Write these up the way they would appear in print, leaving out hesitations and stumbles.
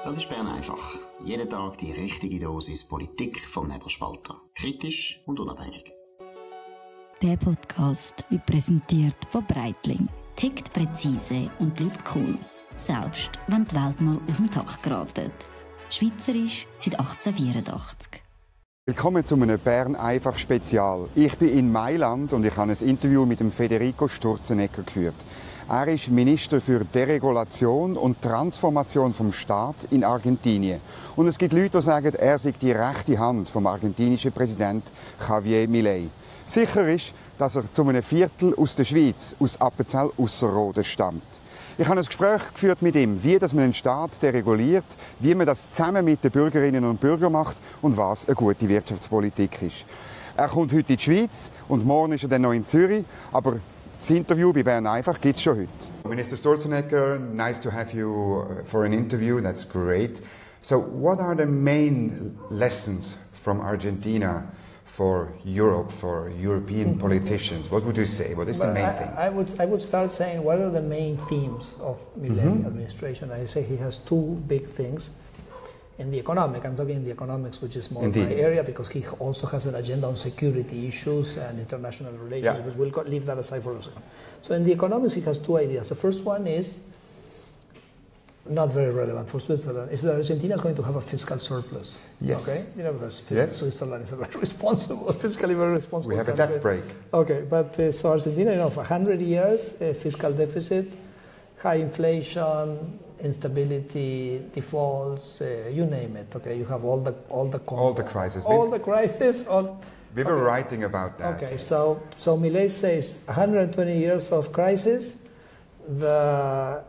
Das ist Bern einfach. Jeden Tag die richtige Dosis Politik vom Nebelspalter. Kritisch und unabhängig. Der Podcast wird präsentiert von Breitling. Tickt präzise und bleibt cool. Selbst wenn die Welt mal aus dem Takt geratet. Schweizerisch seit 1884. Willkommen zu einem Bern einfach Spezial. Ich bin in Mailand und ich habe ein Interview mit dem Federico Sturzenegger geführt. Er ist Minister für Deregulation und Transformation vom Staat in Argentinien. Und es gibt Leute, die sagen, er sei die rechte Hand vom argentinischen Präsidenten Javier Milei. Sicher ist, dass er zu einem Viertel aus der Schweiz, aus Appenzell Ausserrhoden, stammt. Ich habe ein Gespräch geführt mit ihm, wie man einen Staat dereguliert, wie man das zusammen mit den Bürgerinnen und Bürgern macht und was eine gute Wirtschaftspolitik ist. Er kommt heute in die Schweiz und morgen ist er dann noch in Zürich, aber das Interview bei Bern einfach gibt es schon heute. Minister Sturzenegger, nice to have you for an interview, that's great. So what are the main lessons from Argentina for Europe, for European politicians? What would you say? What is the main thing? I would start saying what are the main themes of Milei administration. I say he has two big things. In the economic, I'm talking in the economics, which is more my area, because he also has an agenda on security issues and international relations, but we'll leave that aside for a second. So in the economics, he has two ideas. The first one is not very relevant for Switzerland, is that Argentina is going to have a fiscal surplus. Yes. Okay? You know, because Switzerland is a very responsible, fiscally very responsible We have country. a debt break. Okay, but so Argentina, you know, for 100 years, fiscal deficit, high inflation, instability, defaults, you name it. Okay, you have all the crises. We were writing about that. Okay, so Milei says 120 years of crisis. The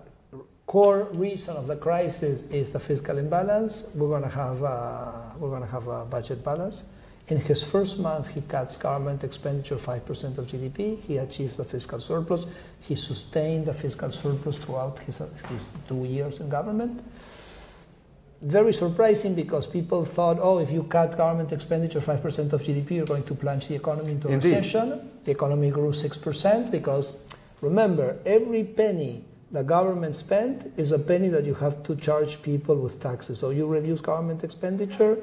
core reason of the crisis is the fiscal imbalance. We're going to have a budget balance. In his first month, he cuts government expenditure 5% of GDP. He achieves the fiscal surplus. He sustained the fiscal surplus throughout his 2 years in government. Very surprising, because people thought, oh, if you cut government expenditure 5% of GDP, you're going to plunge the economy into recession. The economy grew 6% because, remember, every penny the government spent is a penny that you have to charge people with taxes. So you reduce government expenditure,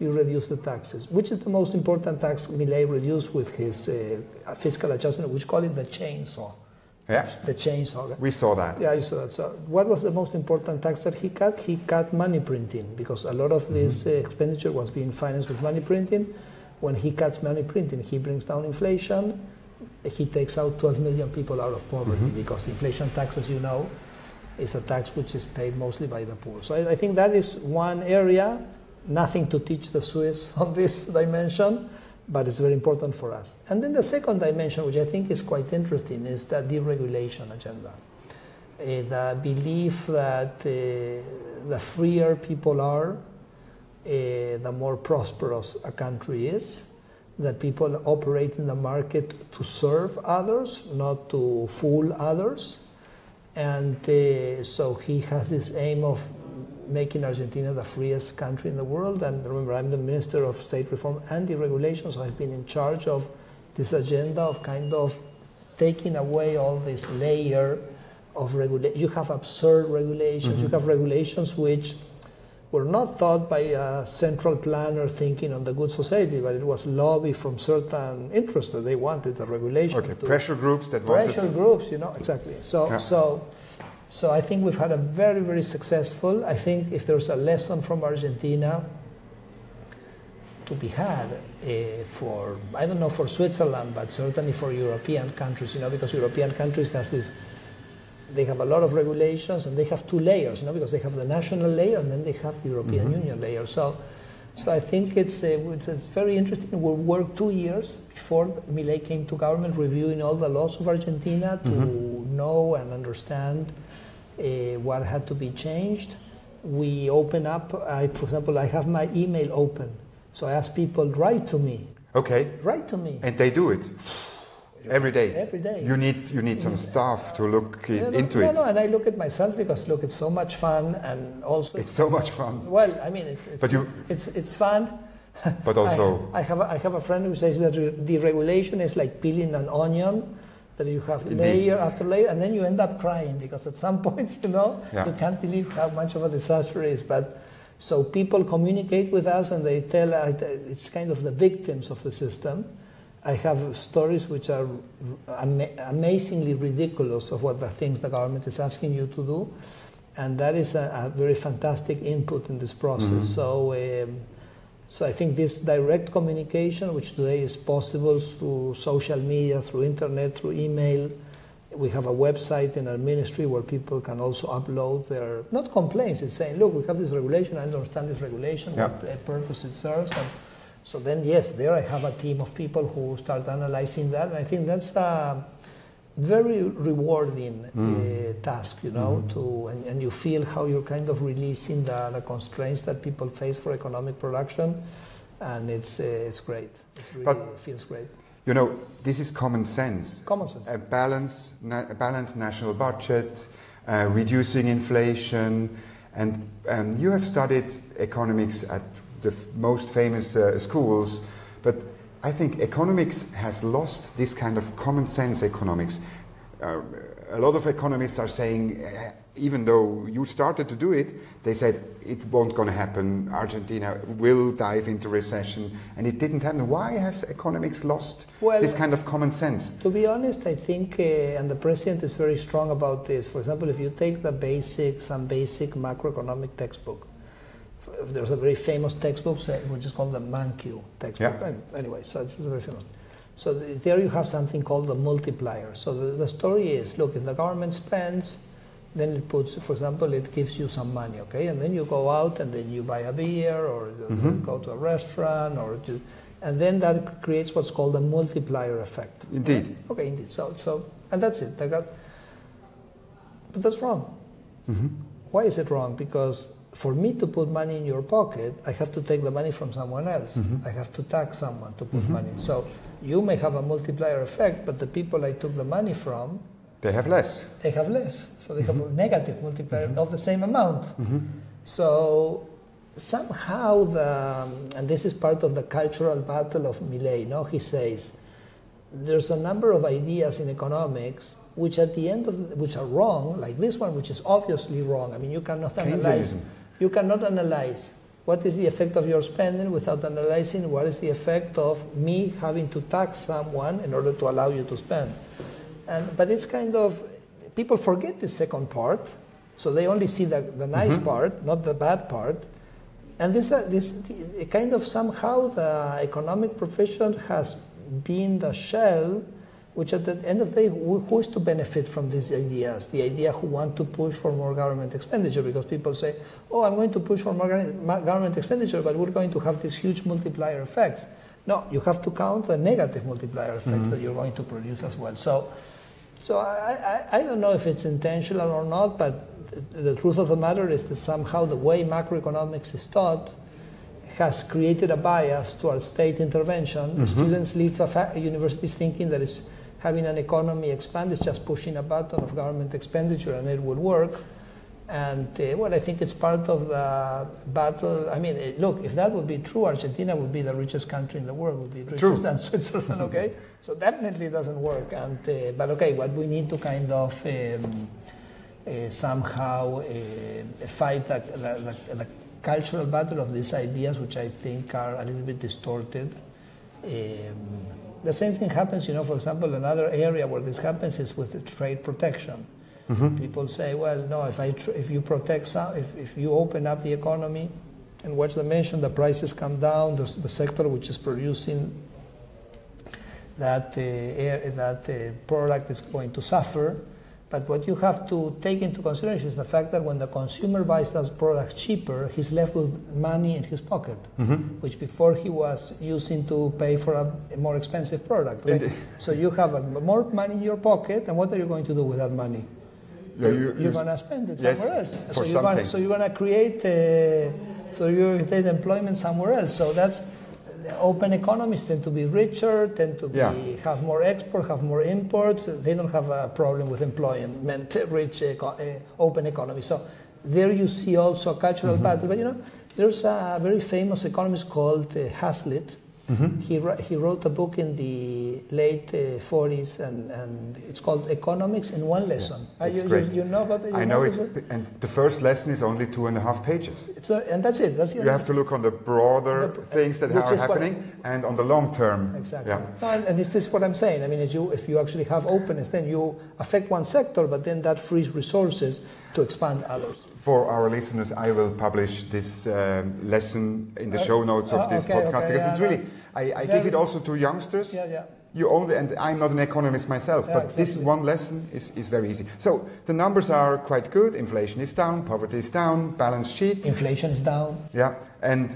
you reduce the taxes. Which is the most important tax Milei reduced with his fiscal adjustment, which call it the chainsaw. Yeah. The chainsaw. We saw that. Yeah, you saw that. So what was the most important tax that he cut? He cut money printing, because a lot of this expenditure was being financed with money printing. When he cuts money printing, he brings down inflation. He takes out 12 million people out of poverty, because the inflation tax, as you know, is a tax which is paid mostly by the poor. So I think that is one area. Nothing to teach the Swiss on this dimension, but it's very important for us. And then the second dimension, which I think is quite interesting, is the deregulation agenda. The belief that the freer people are, the more prosperous a country is, that people operate in the market to serve others, not to fool others. And so he has this aim of making Argentina the freest country in the world. And remember, I'm the Minister of State Reform and Deregulation, so I've been in charge of this agenda of kind of taking away all this layer of regulation. You have absurd regulations. You have regulations which were not thought by a central planner thinking on the good society, but it was lobby from certain interests that they wanted the regulation. Okay, pressure groups that wanted... Pressure groups, you know, exactly. So I think we've had a very, very successful, I think if there's a lesson from Argentina to be had for, I don't know for Switzerland, but certainly for European countries, you know, because European countries has this, they have a lot of regulations and they have two layers, you know, because they have the national layer and then they have the European Union layer. So I think it's very interesting. We worked 2 years before Milei came to government reviewing all the laws of Argentina to know and understand what had to be changed. We open up, for example, I have my email open. So I ask people, write to me. Okay. Write to me. And they do it? Every day? Every day. You need some staff to look into it. No, and I look at myself because, look, it's so much fun, and also... It's so much fun. Well, I mean, it's fun. But also... I have a friend who says that deregulation is like peeling an onion. that you have Indeed. layer after layer, and then you end up crying because at some point, you can't believe how much of a disaster it is. But so people communicate with us, and they tell it's kind of the victims of the system. I have stories which are amazingly ridiculous of what the things the government is asking you to do, and that is a very fantastic input in this process. So I think this direct communication, which today is possible through social media, through internet, through email. We have a website in our ministry where people can also upload their, not complaints, it's saying, look, we have this regulation, I understand this regulation, what purpose it serves. And so then, yes, there I have a team of people who start analyzing that, and I think that's a very rewarding task, and you feel how you're kind of releasing the constraints that people face for economic production, and it's great. It really feels great. This is common sense. Common sense. A balanced national budget, reducing inflation, and you have studied economics at the most famous schools, but I think economics has lost this kind of common sense economics. A lot of economists are saying, even though you started to do it, they said it won't going to happen. Argentina will dive into recession, and it didn't happen. Why has economics lost this kind of common sense? To be honest, I think, and the president is very strong about this. For example, if you take some basic macroeconomic textbook, there's a very famous textbook which is called the Mankiw textbook. Yeah. Anyway, so it's very famous. So there you have something called the multiplier. So the story is, look, if the government spends, then it puts, for example, it gives you some money, okay? And then you go out and then you buy a beer or you go to a restaurant and then that creates what's called a multiplier effect. Indeed. Right? Okay, indeed. So and that's it. But that's wrong. Why is it wrong? Because for me to put money in your pocket, I have to take the money from someone else. I have to tax someone to put money. So you may have a multiplier effect, but the people I took the money from, they have less. They have less. So they have a negative multiplier of the same amount. So somehow, and this is part of the cultural battle of Milei, he says, there's a number of ideas in economics which at the end which are wrong, like this one, which is obviously wrong. I mean, you cannot analyze what is the effect of your spending without analyzing what is the effect of me having to tax someone in order to allow you to spend. But it's kind of, people forget the second part, so they only see the nice part, not the bad part. And this kind of somehow the economic profession has been the shell which at the end of the day, who is to benefit from these ideas? The idea who want to push for more government expenditure, because people say, oh, I'm going to push for more government expenditure, but we're going to have these huge multiplier effects. No, you have to count the negative multiplier effects that you're going to produce as well. So I don't know if it's intentional or not, but the truth of the matter is that somehow the way macroeconomics is taught has created a bias towards state intervention. Students leave universities thinking that it's having an economy expand is just pushing a button of government expenditure and it will work. And I think it's part of the battle. I mean, look, if that would be true, Argentina would be the richest country in the world, would be richer than Switzerland, okay? So definitely it doesn't work. And, but okay, what we need to kind of somehow fight the cultural battle of these ideas, which I think are a little bit distorted. The same thing happens, for example, another area where this happens is with trade protection. People say, well, no, if you protect if you open up the economy and watch the mention, the prices come down, there's the sector which is producing that product is going to suffer. But what you have to take into consideration is the fact that when the consumer buys those products cheaper, he's left with money in his pocket, which before he was using to pay for a more expensive product. Right? So you have more money in your pocket, and what are you going to do with that money? You're going to spend it somewhere else. So you're going to create employment somewhere else. So that's open economies tend to be richer, tend to have more export, have more imports. They don't have a problem with employment, rich open economy. So there you see also a cultural battle. But there's a very famous economist called Hazlitt, He wrote a book in the late 40s, and it's called Economics in One Lesson. It's great. You know about it? I know it, and the first lesson is only 2.5 pages. And that's it. You have to look on the broader things that are happening and on the long term. Exactly. Yeah. No, and this is what I'm saying. I mean, if you actually have openness, then you affect one sector, but then that frees resources to expand others. For our listeners, I will publish this lesson in the show notes of this podcast, because it's really, I give it also to youngsters. You only, and I'm not an economist myself, but exactly. This one lesson is very easy. So the numbers are quite good. Inflation is down, poverty is down, balance sheet. Inflation is down. Yeah, and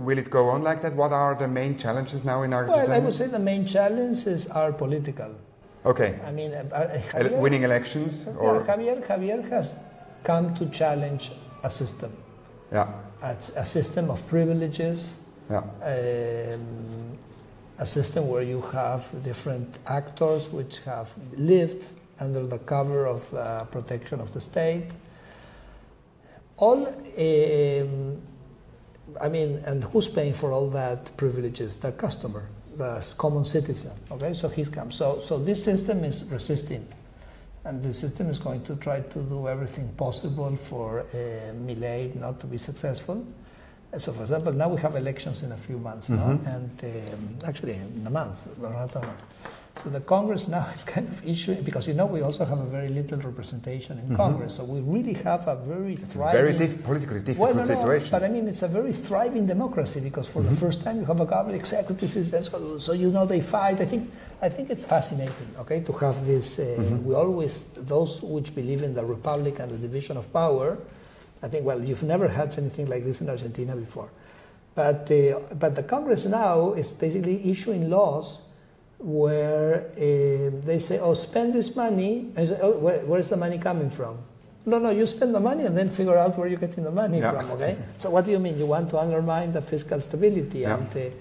will it go on like that? What are the main challenges now in Argentina? Well, I would say the main challenges are political. Okay. I mean, winning elections, or Javier has come to challenge a system. Yeah. A system of privileges. Yeah. A system where you have different actors which have lived under the cover of the protection of the state. And who's paying for all that privileges? The customer, the common citizen. Okay, so he's come. So this system is resisting, and the system is going to try to do everything possible for Milei not to be successful. So, for example, now we have elections in a few months, no? And actually in a month, not a month. So the Congress now is kind of issuing, because we also have a very little representation in Congress, so we really have a very thriving... Very politically difficult situation. But I mean, it's a very thriving democracy, because for the first time you have a government executive, so they fight. I think it's fascinating, okay, to have this, we always, those which believe in the republic and the division of power, I think, well, you've never had anything like this in Argentina before. But the Congress now is basically issuing laws where they say, spend this money. And say, where's the money coming from? No, you spend the money and then figure out where you're getting the money from, okay? So what do you mean? You want to undermine the fiscal stability. Yeah. And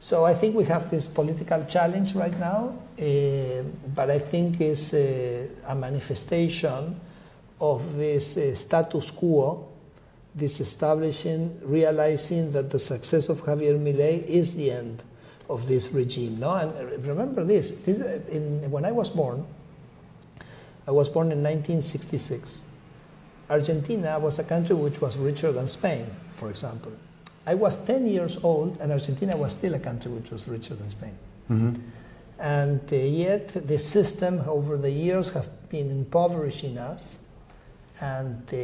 so I think we have this political challenge right now, but I think it's a manifestation of this status quo, this realizing that the success of Javier Milei is the end of this regime. No? And remember this, when I was born in 1966. Argentina was a country which was richer than Spain, for example. I was 10 years old, and Argentina was still a country which was richer than Spain. And yet the system over the years have been impoverishing us. But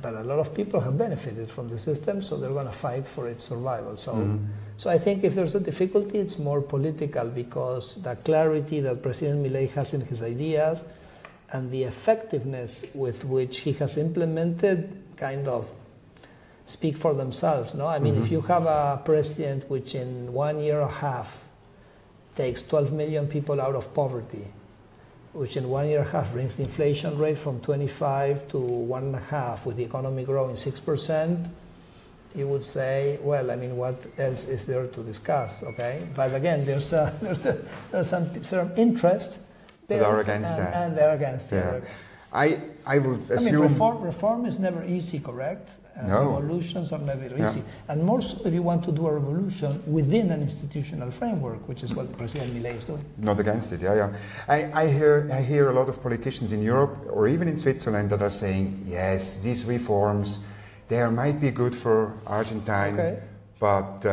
a lot of people have benefited from the system, so they're going to fight for its survival. So I think if there's a difficulty, it's more political, because the clarity that President Milei has in his ideas and the effectiveness with which he has implemented kind of speak for themselves. No, I mean, if you have a president which in 1 year and a half takes 12 million people out of poverty, which in 1 year and a half brings the inflation rate from 25 to 1.5, with the economy growing 6%, you would say, well, I mean, what else is there to discuss, okay? But again, there's some interest there, that are against that. And they're against it. I would assume... reform is never easy, correct? No. Revolutions are never easy. And more so if you want to do a revolution within an institutional framework, which is what President Milei is doing. Not against it, I hear a lot of politicians in Europe or even in Switzerland that are saying, yes, these reforms, they might be good for Argentina, but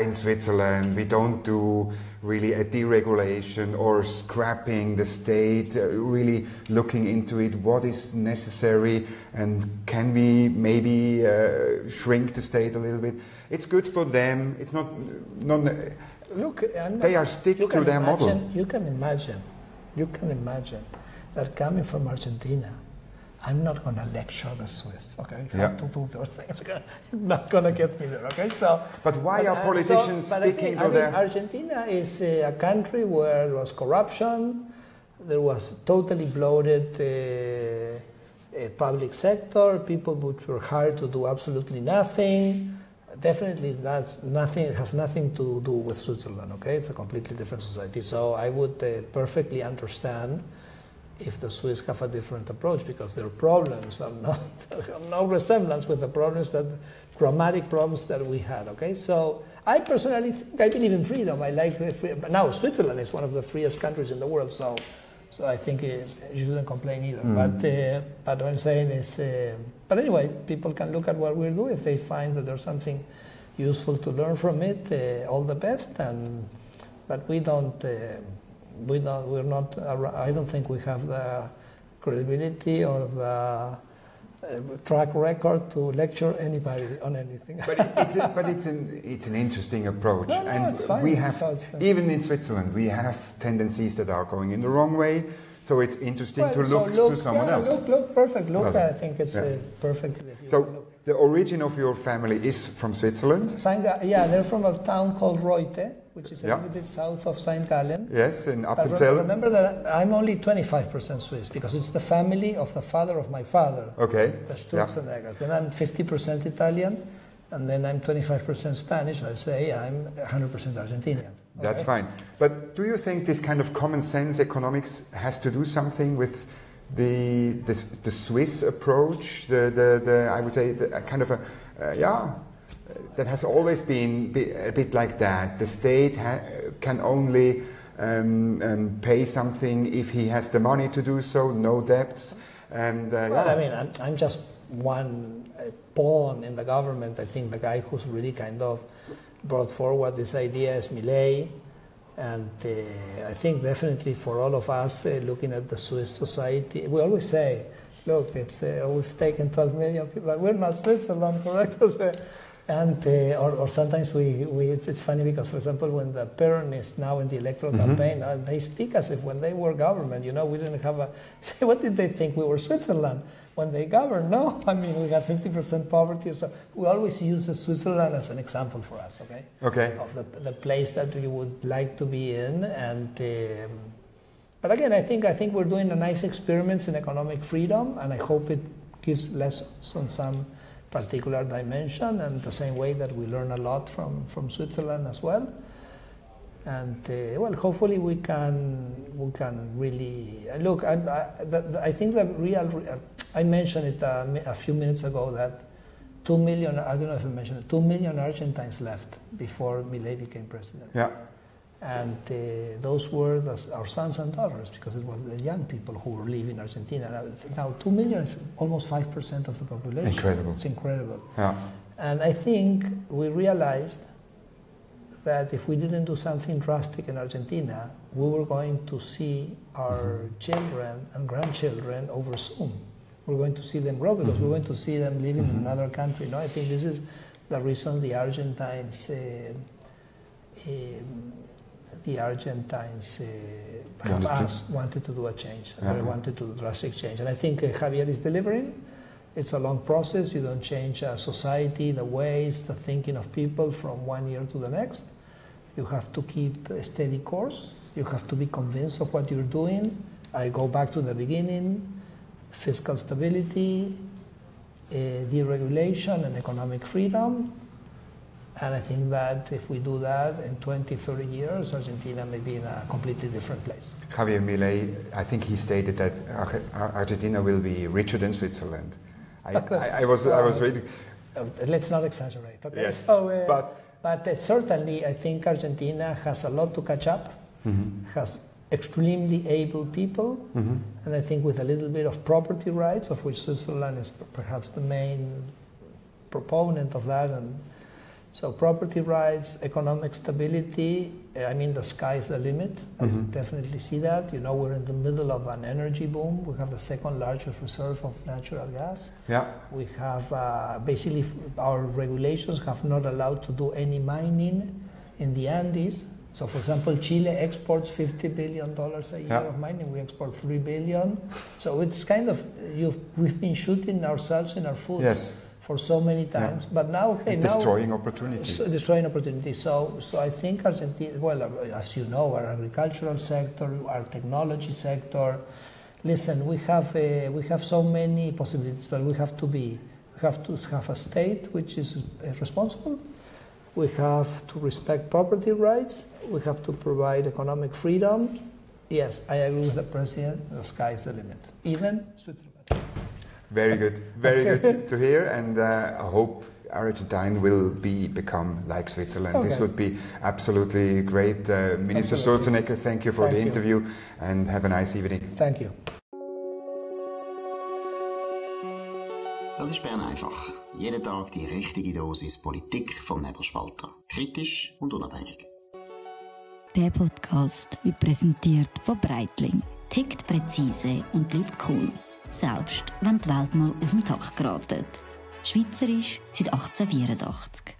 in Switzerland we don't do really a deregulation or scrapping the state, really looking into it, what is necessary, and can we maybe shrink the state a little bit. It's good for them. It's not look, they are stick to their model. You can imagine that coming from Argentina, I'm not going to lecture the Swiss, okay? How to do those things. Not going to get me there, okay? So, but why are politicians sticking to their... Argentina is a country where there was corruption, there was totally bloated public sector, people which were hired to do absolutely nothing. Definitely it has nothing to do with Switzerland, okay? It's a completely different society. So I would perfectly understand if the Swiss have a different approach, because their problems are not have no resemblance with the problems that dramatic problems that we had. Okay, so I personally think I believe in freedom. I like freedom. But now Switzerland is one of the freest countries in the world, so I think you shouldn't complain either. But what I'm saying is, but anyway, people can look at what we do. If they find that there's something useful to learn from it, all the best. But we're not. I don't think we have the credibility or the track record to lecture anybody on anything. But it's an interesting approach, and it's fine. we have even in Switzerland we have tendencies that are going in the wrong way. So it's interesting to look to someone else. Look, perfect. Look, I think it's perfect. So the origin of your family is from Switzerland? They're from a town called Reute, which is a little bit south of St. Gallen. Yes, in Appenzell. Remember that I'm only 25% Swiss, because it's the family of the father of my father, the Sturzenegger. Then I'm 50% Italian, and then I'm 25% Spanish. I say I'm 100% Argentinian. That's fine. But do you think this kind of common sense economics has to do something with the Swiss approach? I would say a kind of that has always been a bit like that. The state can only pay something if he has the money to do so, no debts. And I mean, I'm just one pawn in the government. I think the guy who's really kind of brought forward this idea is Milei, and I think definitely for all of us looking at the Swiss society, we always say, look, it's we've taken 12 million people, but we're not Switzerland, correct? And or sometimes it's funny because, for example, when the Peronists now in the electoral campaign, they speak as if when they were government, we didn't have what did they think? We were Switzerland when they governed? No, I mean, we had 50% poverty. So we always use Switzerland as an example for us, okay? Of the place that we would like to be in. And but again, I think we're doing a nice experiments in economic freedom, and I hope it gives lessons on some particular dimension, and the same way that we learn a lot from Switzerland as well. And hopefully we can really look. I think the real. I mentioned it a few minutes ago that 2 million. I don't know if I mentioned it. 2 million Argentines left before Milei became president. Yeah. And those were our sons and daughters, because it was the young people who were leaving Argentina. Now 2 million is almost 5% of the population. Incredible. It's incredible. Yeah. And I think we realized that if we didn't do something drastic in Argentina, we were going to see our children and grandchildren over soon. We're going to see them grow, because we're going to see them living in another country. No, I think this is the reason the Argentines wanted to do a change. They wanted to do a drastic change. And I think Javier is delivering. It's a long process. You don't change a society, the ways, the thinking of people from one year to the next. You have to keep a steady course. You have to be convinced of what you're doing. I go back to the beginning: fiscal stability, deregulation, and economic freedom. And I think that if we do that in 20, 30 years, Argentina may be in a completely different place. Javier Milei, I think he stated that Argentina will be richer than Switzerland. I was reading. Let's not exaggerate. Okay? Yes, so, but certainly, I think Argentina has a lot to catch up. Has extremely able people, and I think with a little bit of property rights, of which Switzerland is perhaps the main proponent of that. And so property rights, economic stability, I mean, the sky is the limit. I definitely see that. We're in the middle of an energy boom. We have the second largest reserve of natural gas. Yeah. We have, basically, our regulations have not allowed to do any mining in the Andes. So, for example, Chile exports $50 billion a year of mining. We export $3 billion. So it's kind of, we've been shooting ourselves in our foot for so many times. But now, destroying opportunities. Destroying opportunities. So I think Argentina, well, as you know, our agricultural sector, our technology sector. Listen, we have so many possibilities, but we have to have a state which is responsible. We have to respect property rights. We have to provide economic freedom. Yes, I agree with the president. The sky is the limit. Even Switzerland. Very good to hear, and I hope Argentina will become like Switzerland. Okay. This would be absolutely great. Minister Sturzenegger, thank you for the interview, and have a nice evening. Thank you. Das ist Bern einfach. Jeden Tag die richtige Dosis Politik vom Nebelspalter. Kritisch und unabhängig. Der Podcast wird präsentiert von Breitling. Tickt präzise und bleibt cool. Selbst wenn die Welt mal aus dem Takt geratet. Schweizerisch seit 1884.